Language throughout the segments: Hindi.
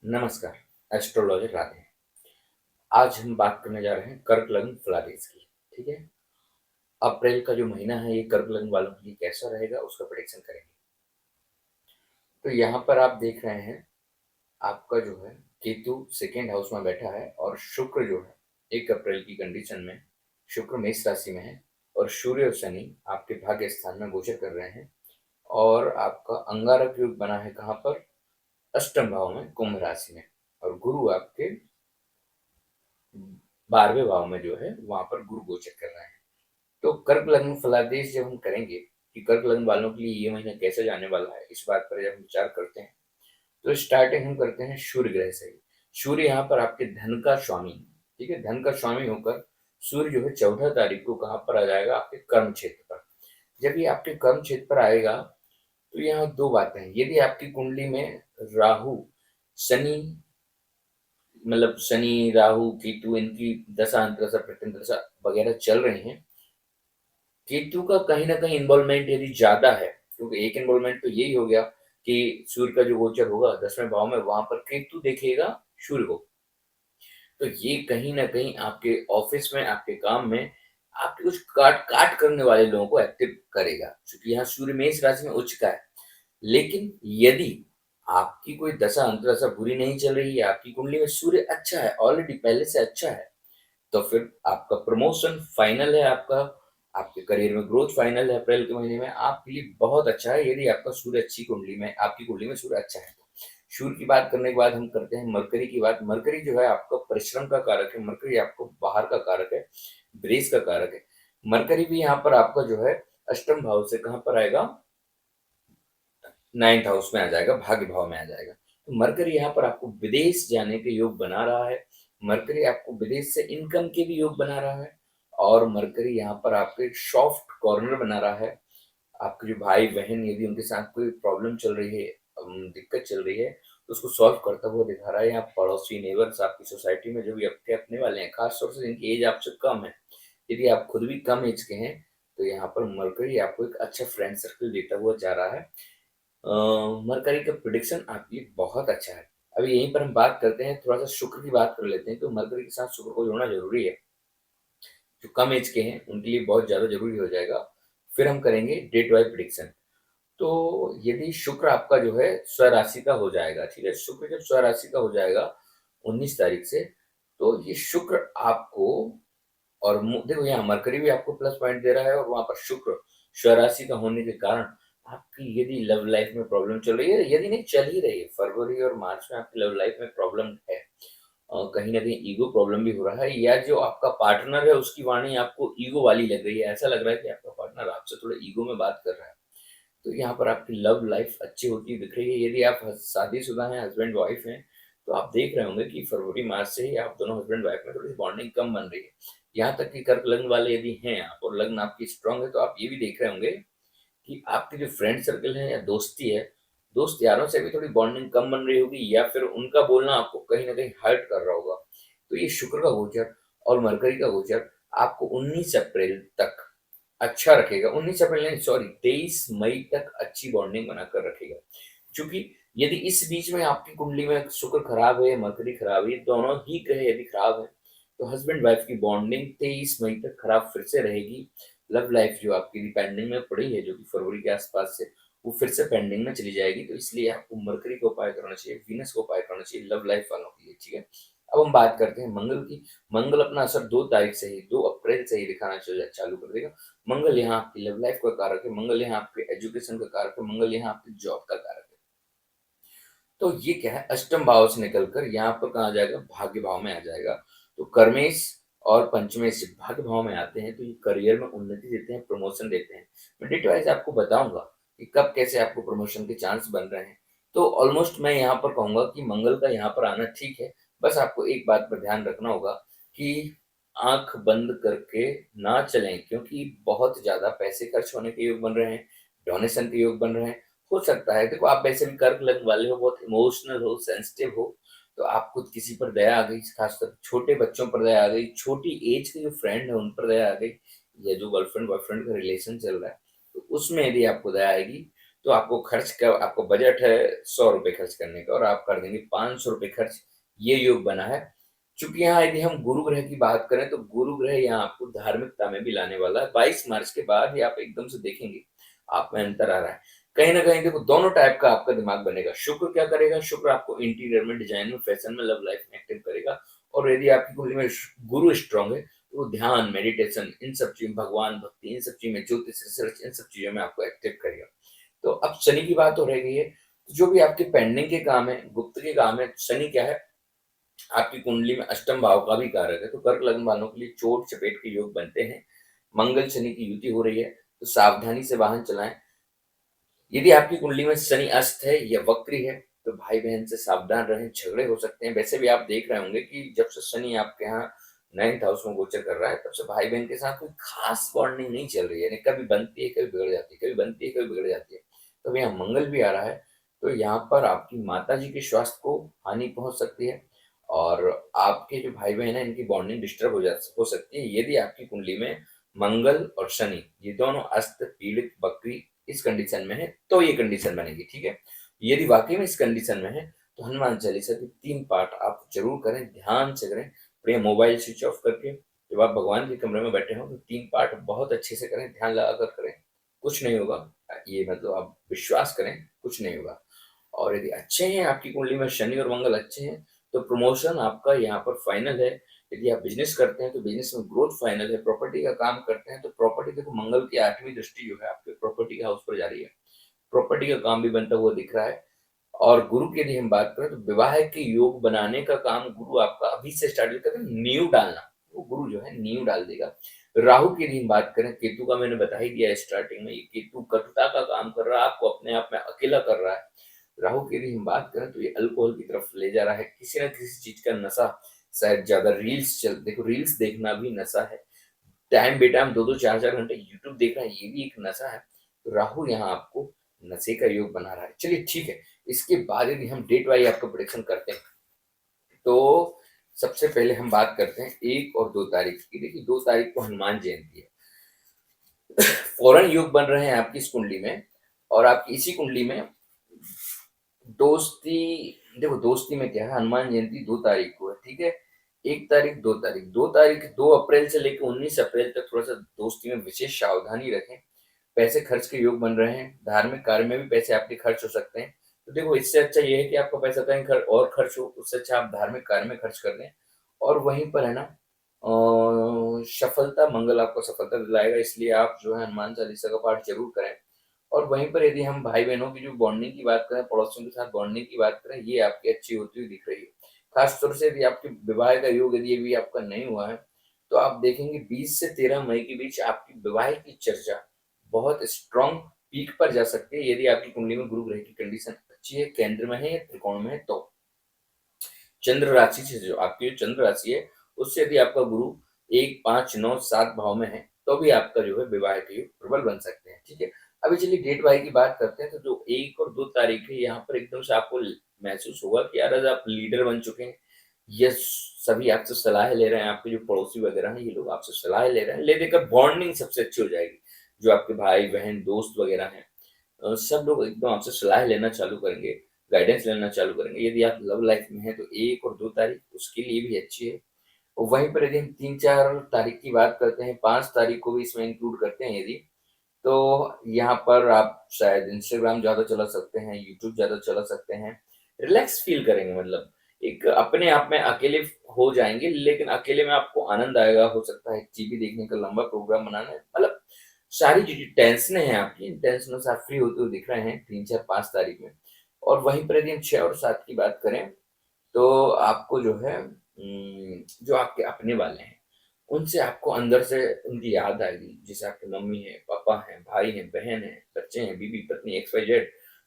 नमस्कार। एस्ट्रोलॉजर राधे। आज हम बात करने जा रहे हैं कर्क लग्न फलादेश की। ठीक है। अप्रैल का जो महीना है ये कर्क लग्न वालों के लिए कैसा रहेगा उसका प्रेडिक्शन करेंगे। तो यहाँ पर आप देख रहे हैं आपका जो है केतु सेकेंड हाउस में बैठा है और शुक्र जो है 1 अप्रैल की कंडीशन में शुक्र मेष राशि में है और सूर्य और शनि आपके भाग्य स्थान में गोचर कर रहे हैं और आपका अंगारक योग बना है कहाँ पर? अष्टम भाव में कुंभ राशि में। और गुरु आपके 12वें भाव में जो है वहां पर गुरु गोचर कर रहे हैं। तो कर्क लग्न फलादेश जब हम करेंगे कि कर्क लग्न वालों के लिए ये महीना कैसे जाने वाला है, इस बात पर जब हम विचार करते हैं तो स्टार्टिंग हम करते हैं सूर्य ग्रह से ही। सूर्य यहाँ पर आपके धन का स्वामी है। ठीक है। धन का स्वामी होकर सूर्य जो है 14 तारीख को कहाँ पर आ जाएगा? आपके कर्म क्षेत्र पर। जब ये आपके कर्म क्षेत्र पर आएगा तो यहाँ दो बातें हैं। यदि आपकी कुंडली में राहु शनि मतलब शनि राहु केतु इनकी दशा अंतरदशा प्रत्यंतरदशा वगैरह चल रही हैं, केतु का कहीं ना कहीं इन्वॉल्वमेंट यदि ज्यादा है, क्योंकि एक इन्वॉल्वमेंट तो यही हो गया कि सूर्य का जो गोचर होगा 10वें भाव में वहां पर केतु देखेगा सूर्य को। तो ये कहीं ना कहीं आपके ऑफिस में आपके काम में आपके कुछ काट काट करने वाले लोगों को एक्टिव करेगा, क्योंकि यहाँ सूर्य मेष राशि में उच्च का है। लेकिन यदि आपकी कोई दशा अंतरदशा बुरी नहीं चल रही है, आपकी कुंडली में सूर्य अच्छा है, ऑलरेडी पहले से अच्छा है, तो फिर आपका प्रमोशन फाइनल है, आपका आपके करियर में ग्रोथ फाइनल है। अप्रैल के महीने में आपके लिए बहुत अच्छा है यदि आपका सूर्य अच्छी कुंडली में आपकी कुंडली में सूर्य अच्छा है तो। सूर्य की बात करने के बाद हम करते हैं मरकरी की बात। मरकरी जो है आपका परिश्रम का कारक है, मरकरी आपको बाहर का कारक है, ब्रेस का कारक है। मरकरी भी यहाँ पर आपका जो है अष्टम भाव से कहाँ पर आएगा? 9th हाउस में आ जाएगा, भाग्य भाव में आ जाएगा। तो मरकरी यहाँ पर आपको विदेश जाने के योग बना रहा है। मरकरी आपको विदेश से इनकम के भी योग बना रहा है और मरकरी यहाँ पर आपके सॉफ्ट कॉर्नर बना रहा है। आपके जो भाई बहन यदि उनके साथ कोई प्रॉब्लम चल रही है, दिक्कत चल रही है, तो उसको सॉल्व करता हुआ दिखा रहा है। यहाँ पड़ोसी नेबर्स आपकी सोसाइटी में जो भी आपके अपने वाले हैं, खासतौर से जिनकी एज आपसे कम है, यदि आप खुद भी कम एज के हैं, तो यहाँ पर मरकरी आपको एक अच्छा फ्रेंड सर्कल देता हुआ जा रहा है। मरकरी का प्रिडिक्शन आपके लिए बहुत अच्छा है। अभी यहीं पर हम बात करते हैं, थोड़ा सा शुक्र की बात कर लेते हैं। तो मरकरी के साथ शुक्र को जोड़ना जरूरी है, जो कम एज के हैं उनके लिए बहुत ज्यादा जरूरी हो जाएगा। फिर हम करेंगे डेट वाइज प्रिडिक्शन। तो यदि शुक्र आपका जो है स्वराशि का हो जाएगा, ठीक है, शुक्र जब स्वराशि का हो जाएगा 19 तारीख से, तो ये शुक्र आपको और देखो यहाँ मरकरी भी आपको प्लस पॉइंट दे रहा है और वहां पर शुक्र स्वराशि का होने के कारण आपकी यदि लव लाइफ में प्रॉब्लम चल रही है, यदि नहीं चल ही रही है, फरवरी और मार्च में आपकी लव लाइफ में प्रॉब्लम है, कहीं ना कहीं ईगो प्रॉब्लम भी हो रहा है, या जो आपका पार्टनर है उसकी वाणी आपको ईगो वाली लग रही है, ऐसा लग रहा है कि आपका पार्टनर आपसे थोड़ा ईगो में बात कर रहा है, तो यहाँ पर आपकी लव लाइफ अच्छी होती दिख रही है। यदि आप शादीशुदा हैं, हस्बैंड वाइफ हैं, तो आप देख रहे होंगे कि फरवरी मार्च से ही आप दोनों हस्बैंड वाइफ में थोड़ी बॉन्डिंग कम बन रही है। यहाँ तक कि कर्क लग्न वाले यदि हैं आप और लग्न आपकी स्ट्रांग है, तो आप ये भी देख रहे होंगे कि आपके जो फ्रेंड सर्कल है या दोस्ती है, दोस्त यारों से भी थोड़ी बॉन्डिंग कम बन रही होगी, या फिर उनका बोलना आपको कहीं ना कहीं हर्ट कर रहा होगा। तो ये शुक्र का गोचर और मरकरी का गोचर आपको 19 अप्रैल तक अच्छा रखेगा। 19 अप्रैल नहीं, सॉरी, 23 मई तक अच्छी बॉन्डिंग बनाकर रखेगा। क्योंकि यदि इस बीच में आपकी कुंडली में शुक्र खराब है, मरकरी खराब है, दोनों ही ग्रह यदि खराब है, तो हस्बैंड वाइफ की बॉन्डिंग 23 मई तक खराब फिर से रहेगी। लव लाइफ जो आपकी पेंडिंग में पड़ी है, जो कि फरवरी के आसपास से, वो फिर से पेंडिंग में चली जाएगी। तो इसलिए आपको मरकरी का उपाय करना चाहिए, वीनस का उपाय करना चाहिए लव लाइफ वालों के लिए। ठीक है। अब हम बात करते हैं मंगल की। मंगल अपना असर 2 तारीख से ही, 2 अप्रैल से ही दिखाना चालू कर देगा। मंगल यहाँ आपकी लव लाइफ का कारक है, मंगल यहाँ आपके एजुकेशन का कारक है, मंगल यहाँ आपकी जॉब का कारक है। तो ये क्या है, अष्टम भाव से निकलकर यहाँ पर कहा जाएगा, भाग्य भाव में आ जाएगा। तो कर्मेश और पंचमेश जब भाग्य भाव में आते हैं तो ये करियर में उन्नति देते हैं, प्रमोशन देते हैं। मैं डेट वाइज आपको बताऊंगा कि कब कैसे आपको प्रमोशन के चांस बन रहे हैं। तो ऑलमोस्ट मैं यहाँ पर कहूंगा कि मंगल का यहाँ पर आना ठीक है। बस आपको एक बात पर ध्यान रखना होगा कि आंख बंद करके ना चलें, क्योंकि बहुत ज्यादा पैसे खर्च होने के योग बन रहे हैं, डोनेशन के योग बन रहे हैं। हो सकता है, देखो आप वैसे भी कर्क लग्न वाले हो, बहुत इमोशनल हो, सेंसिटिव हो, तो आपको किसी पर दया आ गई, खासकर छोटे बच्चों पर दया आ गई, छोटी एज के जो फ्रेंड है उन पर दया आ गई, या जो गर्लफ्रेंड बॉयफ्रेंड का रिलेशन चल रहा है, तो उसमें यदि आपको दया आएगी तो आपको खर्च का आपको बजट है 100 रुपए खर्च करने का और आप कर देंगे 500 रुपए खर्च, ये योग बना है। चूँकि यहाँ यदि हम गुरु ग्रह की बात करें तो गुरु ग्रह यहाँ आपको धार्मिकता में भी लाने वाला है। 22 मार्च के बाद ही आप एकदम से देखेंगे, आप में अंतर आ रहा है। कहीं न कहीं देखो दोनों टाइप का आपका दिमाग बनेगा। शुक्र क्या करेगा? शुक्र आपको इंटीरियर में, डिज़ाइन में, फैशन में, लव लाइफ में एक्टिव करेगा और यदि आपकी कुंडली में गुरु स्ट्रॉन्ग है, तो वो ध्यान, मेडिटेशन इन सब चीज़ भगवान भक्ति इन सब चीज़ में, ज्योतिष रिसर्च इन सब चीज़ों में आपको एक्टिव करेगा। तो अब शनि की बात हो रह गई है, तो जो भी आपके पेंडिंग के काम है, गुप्त के काम है, शनि क्या है? आपकी कुंडली में अष्टम भाव का भी कारक है, तो कर्क लग्न वालों के लिए चोट-चपेट के योग बनते हैं। मंगल शनि की युति हो रही है, तो सावधानी से वाहन चलाएँ। यदि आपकी कुंडली में शनि अस्त है या वक्री है, तो भाई-बहन से सावधान रहें, झगड़े हो सकते हैं। वैसे भी आप देख रहे होंगे कि जब से शनि आपके यहाँ 9th हाउस में गोचर कर रहा है, तब से भाई-बहन के साथ कोई खास बॉन्डिंग नहीं चल रही है, यानी कभी बनती है, कभी बिगड़ जाती है, कभी बनती है, कभी बिगड़ जाती है। तो अब यहाँ मंगल भी आ रहा है, तो यहाँ पर आपकी माताजी के स्वास्थ्य को हानि पहुँच सकती है और आपके जो भाई-बहन हैं, इनकी बॉन्डिंग डिस्टर्ब हो सकती है, यदि आपकी कुंडली में मंगल और शनि, ये दोनों अस्त, पीड़ित, वक्री इस कंडीशन में है, तो ये कंडीशन बनेगी, ठीक है? यदि वाक़ई में इस कंडीशन में है, तो हनुमान चालीसा के 3 पाठ आप ज़रूर करें, ध्यान से करें। अपने मोबाइल स्विच ऑफ करके जब आप भगवान के कमरे में बैठे हों, तो 3 पाठ बहुत अच्छे से करें, ध्यान लगाकर करें, कुछ नहीं होगा। ये मतलब आप विश्वास करें, कुछ नहीं होगा। और यदि अच्छे हैं, आपकी कुंडली में शनि और मंगल अच्छे हैं, तो प्रमोशन आपका यहाँ पर फाइनल है। यदि आप बिज़नेस करते हैं, तो बिज़नेस में ग्रोथ फाइनल है, प्रॉपर्टी का काम करते हैं, तो प्रॉपर्टी देखो मंगल की 8वीं दृष्टि जो है आपके प्रॉपर्टी के हाउस पर जा रही है। प्रॉपर्टी का काम भी बनता हुआ दिख रहा है और गुरु की यदि हम बात करें, तो विवाह के योग बनाने का काम गुरु आपका अभी से स्टार्ट कहते हैं नींव डालना, वो गुरु जो है नींव डाल देगा। राहु की यदि हम बात करें, केतु का मैंने बता ही दिया है स्टार्टिंग में, ये केतु कटुता का काम कर रहा है, आपको अपने आप में अकेला कर रहा है। राहु की यदि हम बात करें, तो ये अल्कोहल की तरफ ले जा रहा है, किसी न किसी चीज़ का नशा, शायद ज़्यादा रील्स देखो रील्स देखना भी नशा है। टाइम बेटाइम 2-2 4-4 घंटे यूट्यूब देखना, ये भी एक नशा है। तो राहु यहाँ आपको नशे का योग बना रहा है। चलिए ठीक है, इसके बाद यदि हम डेट वाइज़ आपका प्रेडिक्शन करते हैं, तो सबसे पहले हम बात करते हैं 1 और 2 तारीख की। देखिए 2 तारीख को हनुमान जयंती है। फ़ौरन योग बन रहे हैं आपकी इस कुंडली में और आपकी इसी कुंडली में दोस्ती, देखो दोस्ती में क्या है, हनुमान जयंती 2 तारीख को है, ठीक है? 1 तारीख, 2 तारीख, 2 तारीख 2 अप्रैल से लेके 19 अप्रैल तक थोड़ा-सा दोस्ती में विशेष सावधानी रखें। पैसे खर्च के योग बन रहे हैं, धार्मिक कार्य में भी पैसे आपके खर्च हो सकते हैं। तो देखो इससे अच्छा ये है कि आपका पैसा कहीं और खर्च हो, उससे अच्छा आप धार्मिक कार्य में खर्च कर दें। और वहीं पर है ना सफलता मंगल आपको सफलता दिलाएगा, इसलिए आप जो है हनुमान चालीसा का पाठ ज़रूर करें। और वहीं पर यदि हम भाई-बहनों की जो बॉन्डिंग की बात करें, पड़ोसियों के साथ बॉन्डिंग की बात करें, ये आपकी अच्छी होती हुई दिख रही है। खास तौर से यदि आपके विवाह का योग यदि अभी आपका नहीं हुआ है, तो आप देखेंगे 20 से 13 मई के बीच आपकी विवाह की चर्चा बहुत स्ट्रॉन्ग पीक पर जा सकती है, यदि आपकी कुंडली में गुरु ग्रह की कंडीशन अच्छी है, केंद्र में है या त्रिकोण में है तो। चंद्र राशि से जो आपकी जो चंद्र राशि है, उससे यदि आपका गुरु 1, 5, 9, 7 भाव में है, तो भी आपका जो है विवाह के योग प्रबल बन सकते हैं, ठीक है? अभी चलिए डेट वाइज़ की बात करते हैं, तो जो 1 और 2 तारीख है, यहाँ पर एकदम से आपको ल महसूस होगा कि यार आज आप लीडर बन चुके हैं। ये सभी आपसे सलाह ले रहे हैं, आपके जो पड़ोसी वगैरह हैं, ये लोग आपसे सलाह ले रहे हैं, ले देकर बॉन्डिंग सबसे अच्छी हो जाएगी। जो आपके भाई-बहन, दोस्त वगैरह हैं, सब लोग एकदम आपसे सलाह लेना चालू करेंगे, गाइडेंस लेना चालू करेंगे। यदि आप लव लाइफ में हैं, तो 1 और 2 तारीख उसके लिए भी अच्छी है। और वहीं पर यदि हम 3-4 तारीख की बात करते हैं, 5 तारीख को भी इसमें इंक्लूड करते हैं यदि, तो यहाँ पर आप शायद इंस्टाग्राम ज़्यादा चला सकते हैं, यूट्यूब ज़्यादा चला सकते हैं। रिलैक्स फ़ील करेंगे, मतलब एक अपने आप में अकेले हो जाएँगे, लेकिन अकेले में आपको आनंद आएगा। हो सकता है टीवी देखने का लंबा प्रोग्राम बनाना है, मतलब सारी जो टेंशनें हैं आपकी, इन टेंशनों से आप फ्री होते हुए दिख रहे हैं 3, 4, 5 तारीख में। और वहीं पर यदि हम 6 और 7 की बात करें, तो आपको जो है जो आपके अपने वाले हैं, उनसे आपको अंदर से उनकी याद आएगी। जैसे आपकी मम्मी है, पापा हैं, भाई हैं, बहन हैं, बच्चे हैं, बीवी-पत्नी XYZ,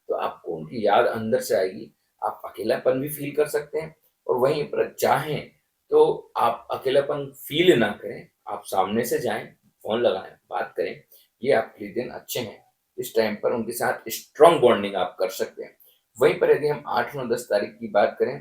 तो आपको उनकी याद अंदर से आएगी। आप अकेलापन भी फ़ील कर सकते हैं और वहीं पर चाहें तो आप अकेलापन फ़ील ना करें, आप सामने से जाएँ, फ़ोन लगाएँ, बात करें, ये आपके लिए दिन अच्छे हैं। इस टाइम पर उनके साथ स्ट्रॉन्ग बॉन्डिंग आप कर सकते हैं। वहीं पर यदि हम 8, 9, 10 तारीख की बात करें,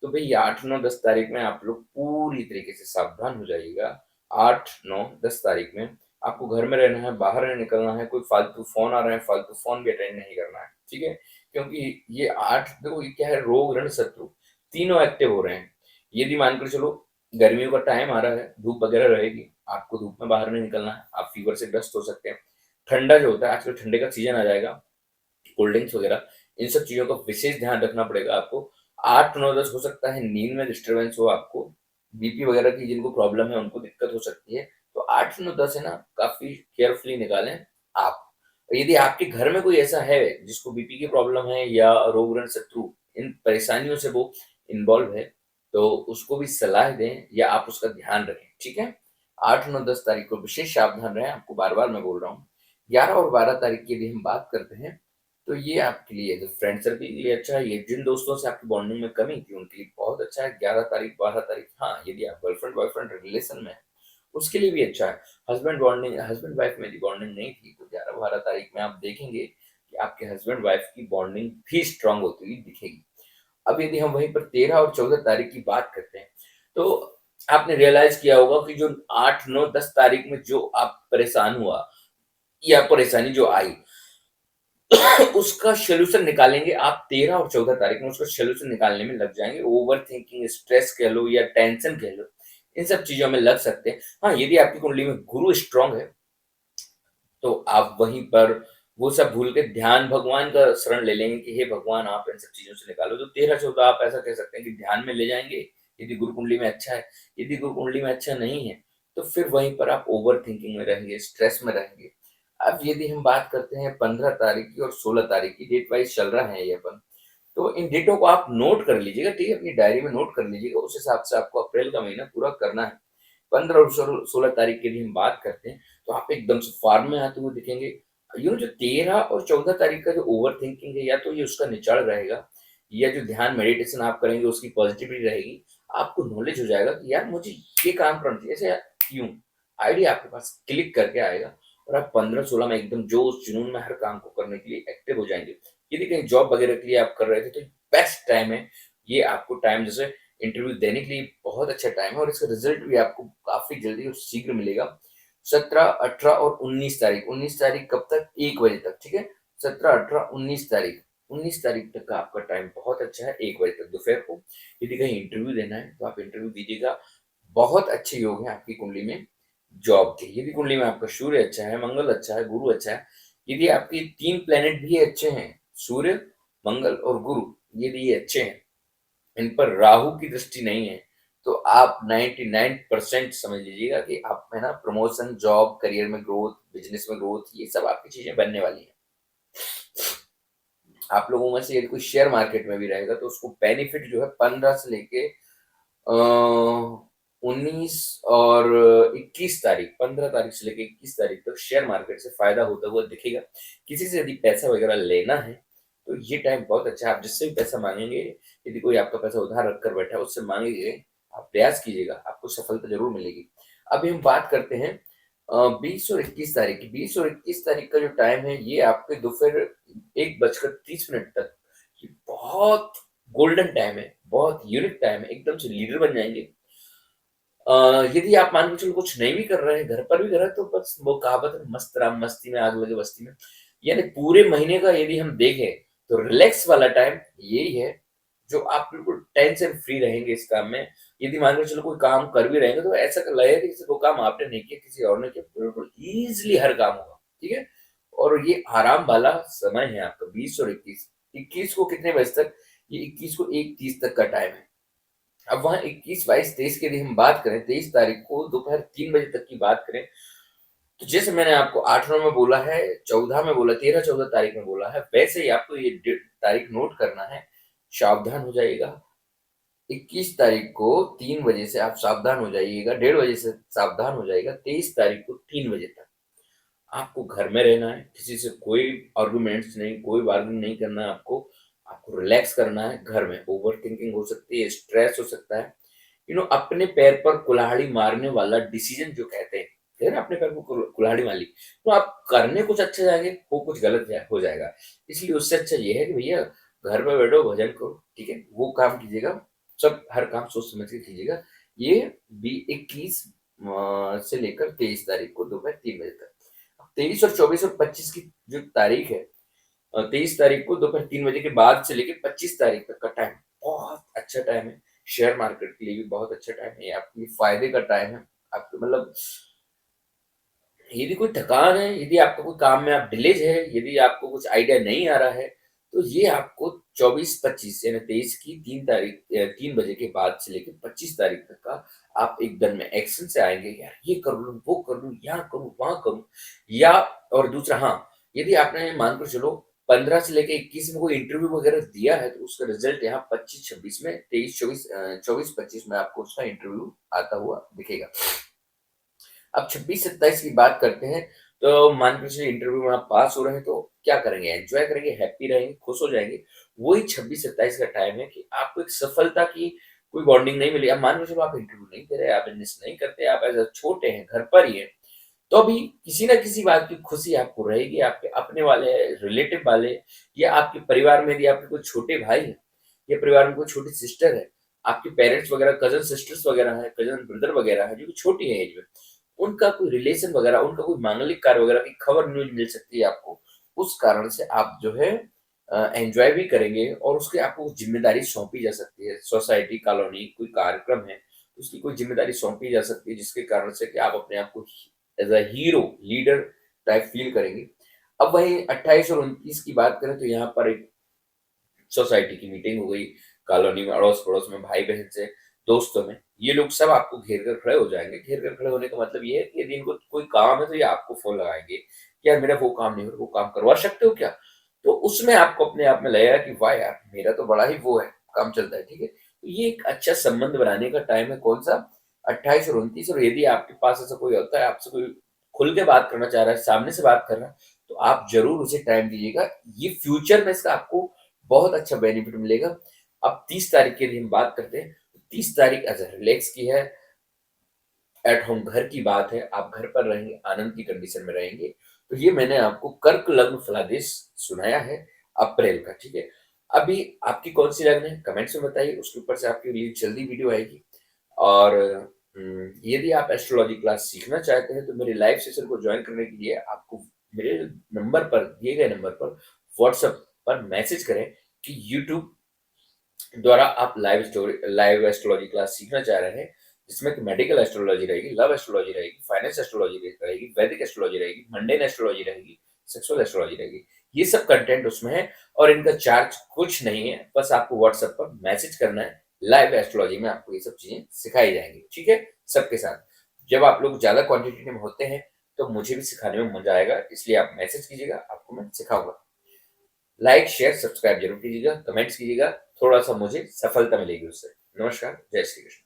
तो भई 8, 9, 10 तारीख में आप लोग पूरी तरीके से सावधान हो जाइएगा। 8, 9, 10 तारीख में आपको घर में रहना है, बाहर नहीं निकलना है, कोई फालतू फ़ोन आ रहे हैं, फालतू फ़ोन भी अटेंड नहीं करना है, ठीक है? क्योंकि ये 8 देखो ये क्या है रोग, रण, शत्रु तीनों एक्टिव हो रहे हैं। यदि मानकर चलो गर्मियों का टाइम आ रहा है, धूप वगैरह रहेगी, आपको धूप में बाहर नहीं निकलना है, आप फ़ीवर से ग्रस्त हो सकते हैं। ठंडा जो होता है आजकल ठंडे का सीज़न आ जाएगा, कोल्ड ड्रिंक्स वगैरह, इन सब चीज़ों का विशेष ध्यान रखना पड़ेगा आपको। 8, 9, 10 हो सकता है नींद में डिस्टर्बेंस हो आपको, बीपी वगैरह की जिनको प्रॉब्लम है उनको दिक्कत हो सकती है। तो 8, 9, 10 है ना काफ़ी केयरफुली निकालें आप। यदि आपके घर में कोई ऐसा है जिसको बीपी की प्रॉब्लम है या रोग रण शत्रु इन परेशानियों से वो इन्वॉल्व है, तो उसको भी सलाह दें या आप उसका ध्यान रखें, ठीक है? 8, 9, 10 तारीख को विशेष सावधान रहें, आपको बार-बार मैं बोल रहा हूँ। 11 और 12 तारीख की यदि हम बात करते हैं, तो ये आपके लिए जो फ्रेंड सर्कल के लिए अच्छा है, ये जिन दोस्तों से आपकी बॉन्डिंग में कमी थी, उनके लिए बहुत अच्छा है। 11 तारीख, 12 तारीख हाँ, यदि आप गर्लफ्रेंड बॉयफ्रेंड रिलेशन में हैं, उसके लिए भी अच्छा है। हस्बैंड वाइफ में यदि बॉन्डिंग नहीं थी, तो 11-12 तारीख में आप देखेंगे कि आपके हस्बैंड वाइफ की बॉन्डिंग भी स्ट्रॉन्ग होती हुई दिखेगी। अब यदि हम वहीं पर 13 और 14 तारीख की बात करते हैं, तो आपने रियलाइज़ किया होगा कि जो 8, 9, 10 तारीख में जो आप परेशान हुआ या परेशानी जो आई, उसका सॉल्यूशन निकालेंगे आप 13 और 14 तारीख में उसका सॉल्यूशन निकालने में लग जाएँगे। ओवरथिंकिंग, स्ट्रेस कह लो या टेंशन कह लो, इन सब चीज़ों में लग सकते हैं। हाँ, यदि आपकी कुंडली में गुरु स्ट्रॉन्ग है, तो आप वहीं पर वो सब भूल के ध्यान भगवान का शरण ले लेंगे कि हे भगवान आप इन सब चीज़ों से निकालो। तो 13-14 आप ऐसा कह सकते हैं कि ध्यान में ले जाएँगे, यदि गुरु कुंडली में अच्छा है। यदि गुरु कुंडली में अच्छा नहीं है, तो फिर वहीं पर आप ओवरथिंकिंग में रहेंगे, स्ट्रेस में रहेंगे। अब यदि हम बात करते हैं 15 तारीख की और 16 तारीख की, डेट वाइज़ चल रहा है ये अपन। तो इन डेटों को आप नोट कर लीजिएगा, ठीक है? अपनी डायरी में नोट कर लीजिएगा, उस हिसाब से आपको अप्रैल का महीना पूरा करना है। 15 और 16 तारीख की यदि हम बात करते हैं, तो आप एकदम से फॉर्म में आते हुए दिखेंगे। जो 13 और 14 तारीख का जो ओवरथिंकिंग है, या तो ये उसका निचड़ रहेगा, या जो ध्यान मेडिटेशन आप करेंगे उसकी पॉजिटिविटी रहेगी। आपको नॉलेज हो जाएगा कि यार मुझे ये काम करना चाहिए, ऐसे क्यों? आइडिया आपके पास क्लिक करके आएगा और आप 15-16 में एकदम जोश-जुनून में हर काम को करने के लिए एक्टिव हो जाएँगे। यदि कहीं जॉब वगैरह के लिए आप कर रहे थे, तो बेस्ट टाइम है। ये आपको टाइम जैसे इंटरव्यू देने के लिए बहुत अच्छा टाइम है और इसका रिज़ल्ट भी आपको काफ़ी जल्दी और शीघ्र मिलेगा। 17, 18 और 19 तारीख, 19 तारीख कब तक? 1 बजे तक, ठीक है? 17, 18, 19 तारीख, 19 तारीख तक का आपका टाइम बहुत अच्छा है, 1 बजे तक दोपहर को। यदि कहीं इंटरव्यू देना है, तो आप इंटरव्यू दीजिएगा। बहुत अच्छे योग हैं आपकी कुंडली में जॉब के। यदि कुंडली में आपका सूर्य अच्छा है, मंगल अच्छा है, गुरु अच्छा है, यदि आपके 3 प्लैनेट भी अच्छे हैं, सूर्य, मंगल और गुरु, यदि ये अच्छे हैं, इन पर राहु की दृष्टि नहीं है, तो आप 99% समझ लीजिएगा कि आप है ना प्रमोशन, जॉब, करियर में ग्रोथ, बिज़नेस में ग्रोथ, ये सब आपकी चीज़ें बनने वाली हैं। आप लोगों में से यदि कोई शेयर मार्केट में भी रहेगा, तो उसको बेनिफिट जो है 15 से लेके 19 और 21 तारीख, 15 तारीख से लेके 21 तारीख तक शेयर मार्केट से फ़ायदा होता हुआ दिखेगा। किसी से यदि पैसा वगैरह लेना है, तो ये टाइम बहुत अच्छा है। आप जिससे भी पैसा माँगेंगे, यदि कोई आपका पैसा उधार रख कर बैठा है, उससे माँगेंगे, आप प्रयास कीजिएगा, आपको सफलता ज़रूर मिलेगी। अभी हम बात करते हैं 20 और 21 तारीख की। 20 और 21 तारीख का जो टाइम है, ये आपके दोपहर 1 बजकर 30 मिनट तक, ये बहुत गोल्डन टाइम है, बहुत यूनिक टाइम है, एकदम से लीडर बन जाएँगे। यदि आप मान के चलो कुछ नहीं भी कर रहे हैं, घर पर भी कर रहे हैं, तो बस वो कहावत है मस्त राम मस्ती में आग लगे बस्ती में। यानी पूरे महीने का यदि हम देखें, तो रिलैक्स वाला टाइम यही है, जो आप बिल्कुल टेंशन फ्री रहेंगे इस काम में। यदि मान के चलो कोई काम कर भी रहे हैं, तो ऐसा लगेगा कि जैसे वो काम आपने नहीं किया, किसी और ने किया, बिल्कुल ईज़िली हर काम होगा, ठीक है? और ये आराम वाला समय है आपका 20 और 21। 21 को कितने बजे तक? ये 21 को 1:30 तक का टाइम है। अब वहाँ 21, 22, 23 की यदि हम बात करें, 23 तारीख को दोपहर 3 बजे तक की बात करें, तो जैसे मैंने आपको 8-9 में बोला है, 14 में बोला, 13-14 तारीख में बोला है, वैसे ही आपको ये तारीख नोट करना है, सावधान हो जाइएगा। 21 तारीख को 3 बजे से आप सावधान हो जाइएगा, 1:30 बजे से सावधान हो जाइएगा, 23 तारीख को 3 बजे तक। आपको घर में रहना है, किसी से कोई आर्गुमेंट्स नहीं, कोई बार्गेनिंग नहीं करना है आपको। आपको रिलैक्स करना है घर में। ओवरथिंकिंग हो सकती है, स्ट्रेस हो सकता है। अपने पैर पर कुल्हाड़ी मारने वाला डिसीजन जो कहते हैं, कहते हैं ना अपने पैर पर कुल्हाड़ी मार ली, तो आप करने कुछ अच्छे जाएँगे, हो कुछ गलत हो जाएगा। इसलिए उससे अच्छा ये है कि भैया घर पे बैठो, भजन करो, ठीक है? वो काम कीजिएगा, सब हर काम सोच समझ के कीजिएगा। ये बी 21 से लेकर 23 तारीख को दोपहर 3 बजे तक। 23 और 24 और 25 की जो तारीख है, 23 तारीख को दोपहर 3 बजे के बाद से लेके 25 तारीख तक का टाइम बहुत अच्छा टाइम है। शेयर मार्केट के लिए भी बहुत अच्छा टाइम है, ये आपके फ़ायदे का टाइम है। आपको मतलब यदि कोई थकान है, यदि आपका कोई काम में आप डिलेज है, यदि आपको कुछ आइडिया नहीं आ रहा है, तो ये आपको 24-25 यानी 23 की 3 बजे के बाद से लेके 25 तारीख तक का आप एकदम में एक्शन से आएँगे, यार ये कर लूँ, वो कर लूँ, यहाँ करूँ, वहाँ करूँ। या और दूसरा हाँ, यदि आपने मान कर चलो 15 से लेके 21 में कोई इंटरव्यू वगैरह दिया है, तो उसका रिज़ल्ट यहाँ 25-26 में 24-25 में आपको उसका इंटरव्यू आता हुआ दिखेगा। अब 26-27 की बात करते हैं, तो मान के चलिए इंटरव्यू में आप पास हो रहे हैं, तो क्या करेंगे? एन्जॉय करेंगे, हैप्पी रहेंगे, खुश हो जाएँगे। वही 26-27 का टाइम है कि आपको एक सफलता की कोई बॉन्डिंग नहीं मिली। अब मान के चलो आप इंटरव्यू नहीं दे रहे, आप बिज़नेस नहीं करते, आप एज़ अ छोटे हैं, घर पर ही हैं, तो भी किसी न किसी बात की खुशी आपको रहेगी, आपके अपने वाले, रिलेटिव वाले या आपके परिवार में यदि आपके कोई छोटे भाई हैं या परिवार में कोई छोटी सिस्टर है, आपके पेरेंट्स वगैरह, कज़न सिस्टर्स वगैरह हैं, कज़न ब्रदर वगैरह हैं, जो कि छोटी हैं एज में, उनका कोई रिलेशन वगैरह, उनका कोई मांगलिक कार्य वगैरह की खबर न्यूज़ मिल सकती है आपको। उस कारण से आप जो है एन्जॉय भी करेंगे और उसकी आपको ज़िम्मेदारी सौंपी जा सकती है। सोसाइटी, कॉलोनी, कोई कार्यक्रम है, उसकी कोई ज़िम्मेदारी सौंपी जा सकती है, जिसके कारण से कि आप अपने आप को as a hero, leader type feel करेंगे। अब वहीं 28 और 29 की बात करें, तो यहाँ पर एक सोसाइटी की मीटिंग हो गई, कॉलोनी में, अड़ोस-पड़ोस में, भाई-बहन से, दोस्तों में, ये लोग सब आपको घेर कर खड़े हो जाएँगे। घेर कर खड़े होने का मतलब ये है कि यदि इनको कोई काम है, तो ये आपको फ़ोन लगाएँगे कि यार मेरा वो काम नहीं हो रहा, वो काम करवा सकते हो क्या? तो उसमें आपको अपने आप में लगेगा कि वाह यार! मेरा तो बड़ा ही वो है, काम चलता है, ठीक है? तो ये एक अच्छा संबंध बनाने का टाइम है कौन-सा? 28 और 29। और यदि आपके पास ऐसा कोई होता है, आपसे कोई खुल के बात करना चाह रहा है, सामने से बात कर रहा है, तो आप ज़रूर उसे टाइम दीजिएगा। ये फ्यूचर में इसका आपको बहुत अच्छा बेनिफिट मिलेगा। अब 30 तारीख की यदि हम बात करते हैं, तो 30 तारीख एज़ अ रिलैक्स की है, एट होम घर की बात है, आप घर पर रहेंगे, आनंद की कंडीशन में रहेंगे। तो ये मैंने आपको कर्क लग्न फलादेश सुनाया है अप्रैल का, ठीक है? अभी आपकी कौन-सी लग्न है, कमेंट्स में बताइए, उसके ऊपर से आपके लिए जल्दी वीडियो आएगी। और यदि आप एस्ट्रोलॉजी क्लास सीखना चाहते हैं, तो मेरे लाइव सेशन को जॉइन करने के लिए आपको मेरे नंबर पर, दिए गए नंबर पर व्हाट्सएप पर मैसेज करें कि यूट्यूब द्वारा आप लाइव एस्ट्रोलॉजी क्लास सीखना चाह रहे हैं, जिसमें कि मेडिकल एस्ट्रोलॉजी रहेगी, लव एस्ट्रोलॉजी रहेगी, फाइनेंस एस्ट्रोलॉजी रहेगी, वैदिक एस्ट्रोलॉजी रहेगी, मंडेन एस्ट्रोलॉजी रहेगी, सेक्सुअल एस्ट्रोलॉजी रहेगी। ये सब कंटेंट उसमें है और इनका चार्ज कुछ नहीं है, बस आपको व्हाट्सएप पर मैसेज करना है। लाइव एस्ट्रोलॉजी में आपको ये सब चीज़ें सिखाई जाएँगी, ठीक है? सबके साथ। जब आप लोग ज़्यादा क्वांटिटी में होते हैं, तो मुझे भी सिखाने में मज़ा आएगा, इसलिए आप मैसेज कीजिएगा, आपको मैं सिखाऊँगा। लाइक, शेयर, सब्सक्राइब ज़रूर कीजिएगा, कमेंट्स कीजिएगा, थोड़ा-सा मुझे सफलता मिलेगी उससे। नमस्कार, जय श्री कृष्ण।